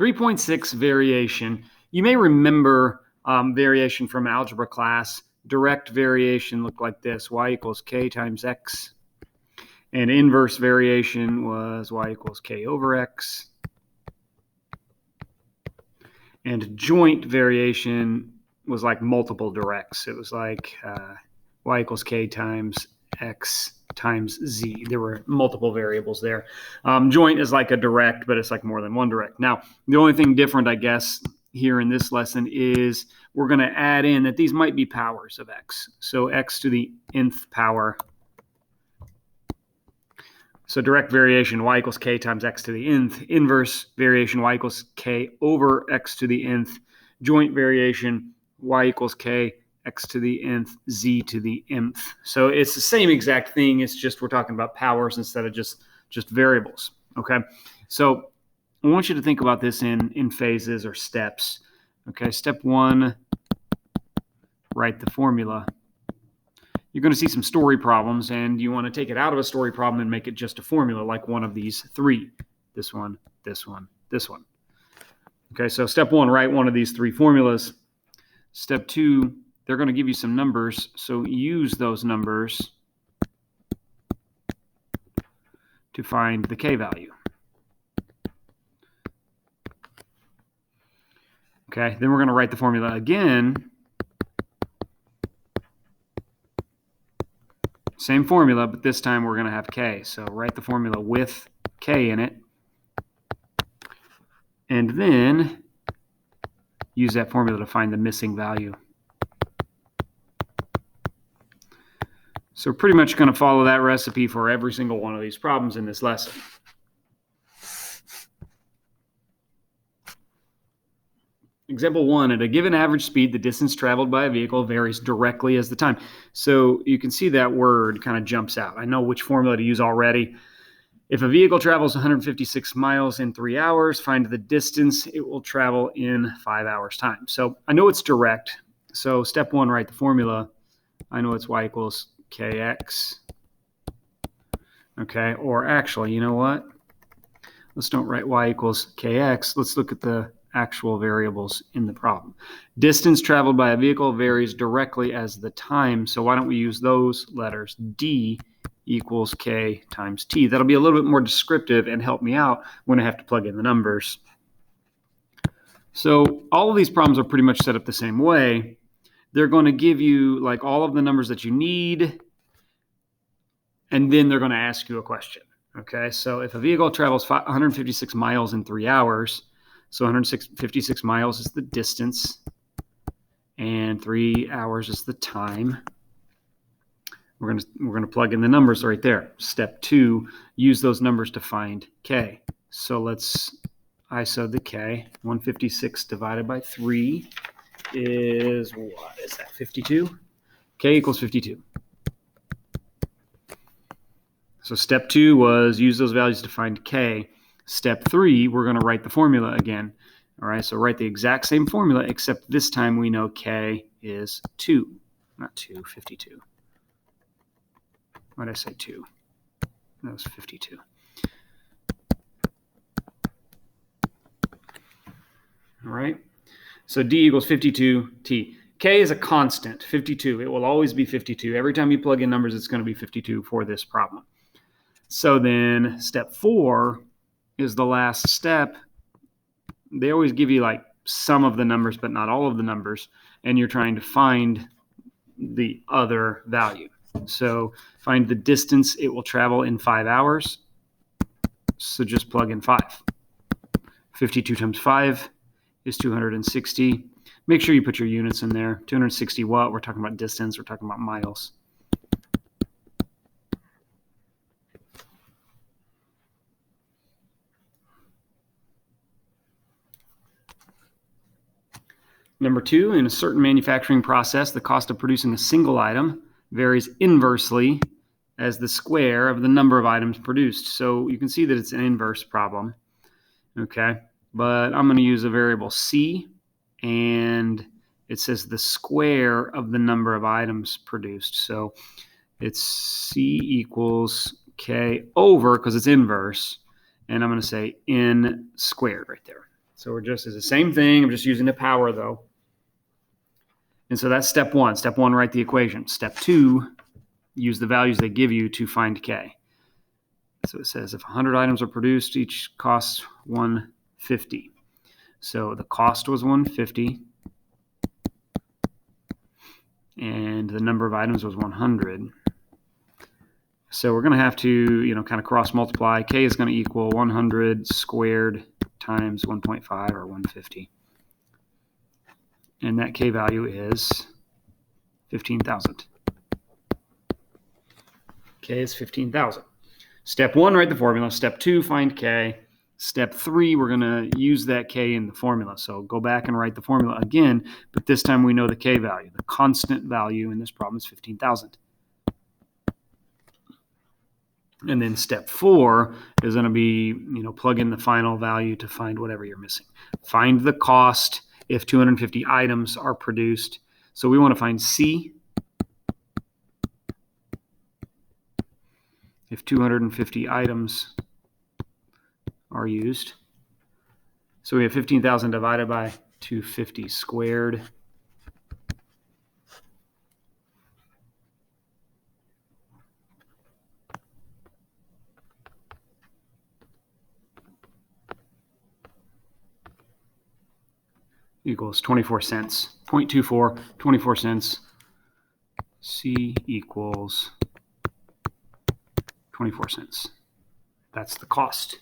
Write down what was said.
3.6 variation. You may remember variation from algebra class. Direct variation looked like this: y equals k times x. And inverse variation was y equals k over x. And joint variation was like multiple directs. It was like y equals k times x times z. There were multiple variables there. Joint is like a direct, but it's like more than one direct. Now, the only thing different, I guess, here in this lesson is we're going to add in that these might be powers of x. So x to the nth power. So direct variation, y equals k times x to the nth. Inverse variation, y equals k over x to the nth. Joint variation, y equals k, x to the nth, z to the nth. So it's the same exact thing. It's just we're talking about powers instead of just variables. Okay. So I want you to think about this in phases or steps. Okay. Step 1, write the formula. You're going to see some story problems, and you want to take it out of a story problem and make it just a formula, like one of these three. This one, this one, this one. Okay, so step 1, write one of these three formulas. Step 2, they're going to give you some numbers, so use those numbers to find the k value. Okay, then we're going to write the formula again. Same formula, but this time we're going to have k. So write the formula with k in it. And then use that formula to find the missing value. So we're pretty much going to follow that recipe for every single one of these problems in this lesson. Example 1, at a given average speed, the distance traveled by a vehicle varies directly as the time. So you can see that word kind of jumps out. I know which formula to use already. If a vehicle travels 156 miles in 3 hours, find the distance it will travel in 5 hours time. So I know it's direct. So step 1, write the formula. I know it's y equals kx. Okay, or actually, you know what? Let's don't write y equals kx. Let's look at the actual variables in the problem. Distance traveled by a vehicle varies directly as the time. So why don't we use those letters? D equals k times t. That'll be a little bit more descriptive and help me out when I have to plug in the numbers. So all of these problems are pretty much set up the same way. They're going to give you like all of the numbers that you need, and then they're going to ask you a question. Okay, so if a vehicle travels 156 miles in 3 hours, so 156 miles is the distance, and 3 hours is the time. We're gonna plug in the numbers right there. Step 2, use those numbers to find k. So let's ISO the k. 156 divided by 3 is, what is that, 52? K equals 52. So step 2 was use those values to find k. Step 3, we're going to write the formula again. All right, so write the exact same formula, except this time we know k is 2, not 2, 52. Why did I say 2? That was 52. All right, so D equals 52t. K is a constant, 52. It will always be 52. Every time you plug in numbers, it's going to be 52 for this problem. So then step 4 is the last step. They always give you like some of the numbers, but not all of the numbers, and you're trying to find the other value. So find the distance it will travel in 5 hours. So just plug in 5. 52 times 5 is 260. Make sure you put your units in there. 260 what? We're talking about distance. We're talking about miles. Number 2, in a certain manufacturing process, the cost of producing a single item varies inversely as the square of the number of items produced. So you can see that it's an inverse problem, okay? But I'm going to use a variable c, and it says the square of the number of items produced. So it's c equals k over, because it's inverse, and I'm going to say n squared right there. So it's the same thing. I'm just using the power though. And so that's step one. Step one, write the equation. Step two, use the values they give you to find K. So it says if 100 items are produced, each costs $150. So the cost was $150, and the number of items was 100. So we're going to have to, kind of cross multiply. K is going to equal 100 squared times 1.5 or 150. And that K value is 15,000. K is 15,000. Step one, write the formula. Step two, find K. Step three, we're going to use that K in the formula. So go back and write the formula again, but this time we know the K value. The constant value in this problem is 15,000. And then step four is going to be, plug in the final value to find whatever you're missing. Find the cost if 250 items are produced. So we want to find C if 250 items are used. So we have 15,000 divided by 250 squared. Equals 24 cents. 0.24, 24 cents. C equals 24 cents. That's the cost.